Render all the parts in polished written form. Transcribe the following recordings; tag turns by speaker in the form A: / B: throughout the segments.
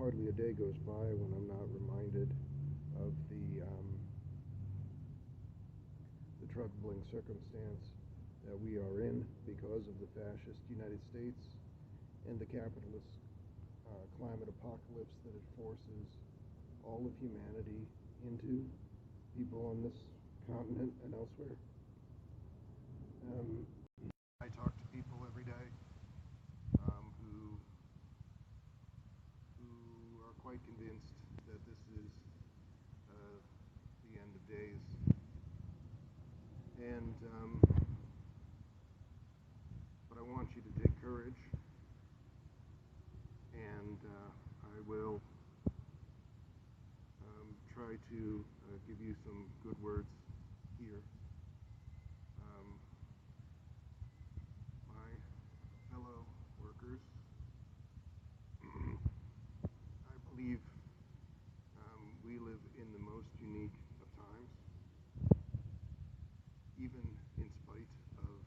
A: hardly a day goes by when I'm not reminded of the troubling circumstance that we are in because of the fascist United States and the capitalist climate apocalypse that it forces all of humanity into, people on this continent and elsewhere. I talk to people every day who are quite convinced that this is the end of days. And but I want you to take courage, and I will try to give you some good words here. My fellow workers, I believe we live in the most unique of times, even in spite of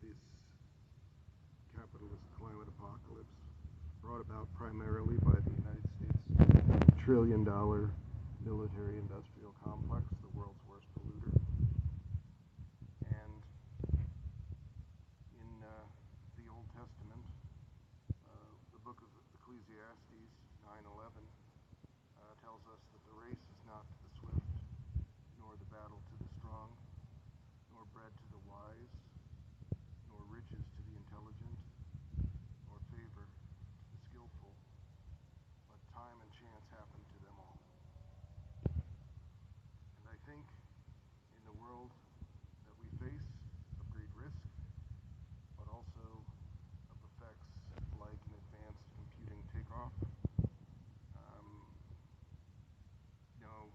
A: this capitalist climate apocalypse brought about primarily by the United States trillion-dollar military-industrial complex, the world's worst polluter. And in the Old Testament, the book of Ecclesiastes 9:11 tells us that the race is not to the swift, nor the battle to the strong, nor bread to the wise, nor riches to the intelligent, nor favor to the skillful, but time and chance happen to them all. And I think in the world that we face of great risk, but also of effects like an advanced computing takeoff, no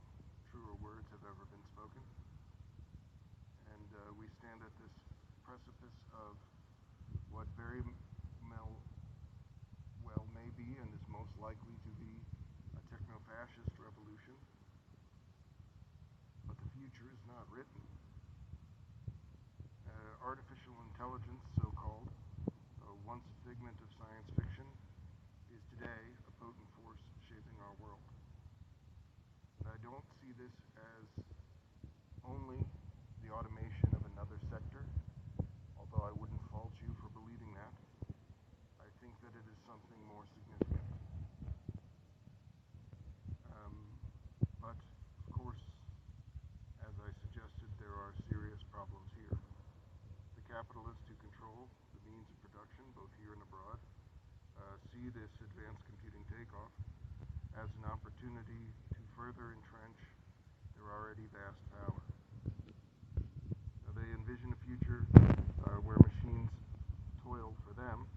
A: truer words have ever been spoken. And we stand at this precipice of what very well may be and is most likely to be a techno-fascist revolution. But the future is not written. Artificial intelligence, so-called, once a figment of science fiction, is today a potent force shaping our world. And I don't see this as only the automation of another sector, although I wouldn't fault you for believing that. I think that it is something more significant. But, of course, as I suggested, there are serious problems here. The capitalists who control the means of production, both here and abroad, see this advanced computing takeoff as an opportunity to further entrench their already vast power. Now, they envision a future where machines toil for them,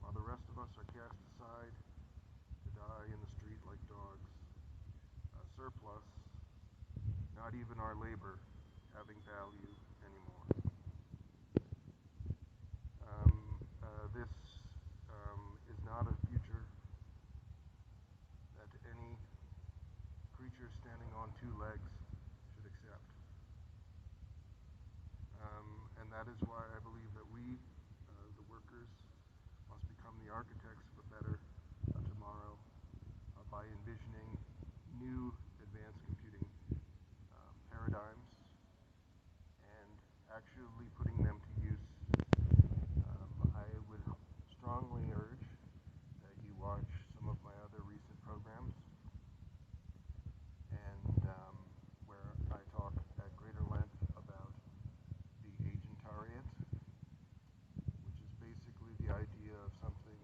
A: while the rest of us are cast aside to die in the street like dogs. Surplus, not even our labor having value anymore. This is not a future that any creature standing on two legs should accept. And that is why I believe that we, the workers, must become the architects of a better tomorrow by envisioning new advanced computing paradigms and actually putting them to use. I would strongly urge that you watch some of my other recent programs, and where I talk at greater length about the Agentariat, which is basically the idea of something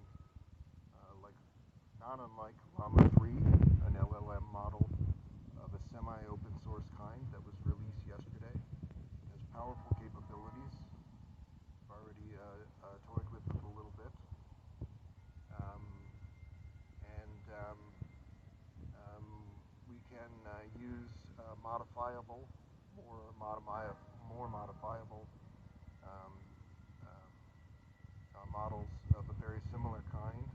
A: like, not unlike Llama 3, an LLM model of a semi-open source kind that was released yesterday. It has powerful capabilities. I've already toyed with them a little bit. We can use modifiable, more modifiable models of a very similar kind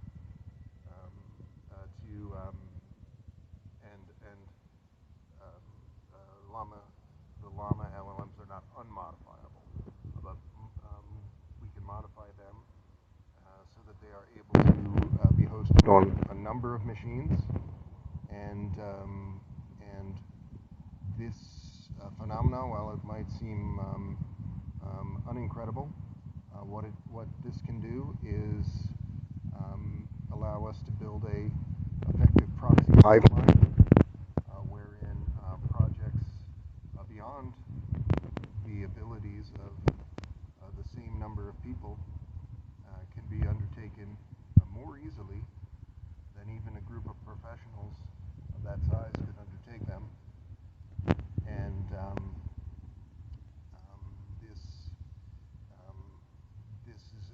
A: the Llama LLMs are not unmodifiable, but we can modify them so that they are able to be hosted on a number of machines, and this phenomena, while it might seem unincredible, what this can do is allow us to build a effective proxy pipeline, wherein projects beyond the abilities of the same number of people can be undertaken more easily than even a group of professionals of that size could undertake them. And this is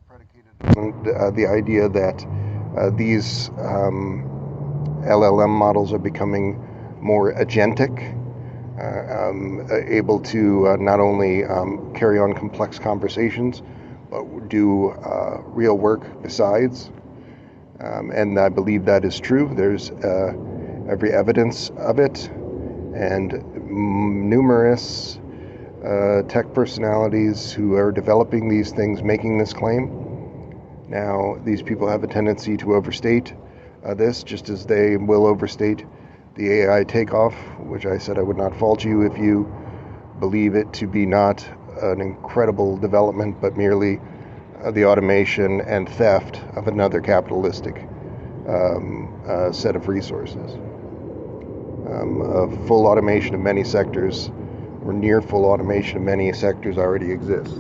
A: predicated on the idea that these LLM models are becoming more agentic, able to not only carry on complex conversations, but do real work besides. And I believe that is true. There's every evidence of it, and numerous tech personalities who are developing these things making this claim. Now, these people have a tendency to overstate this, just as they will overstate the AI takeoff, which I said I would not fault you if you believe it to be not an incredible development, but merely the automation and theft of another capitalistic set of resources. Full automation of many sectors, or near full automation of many sectors, already exists.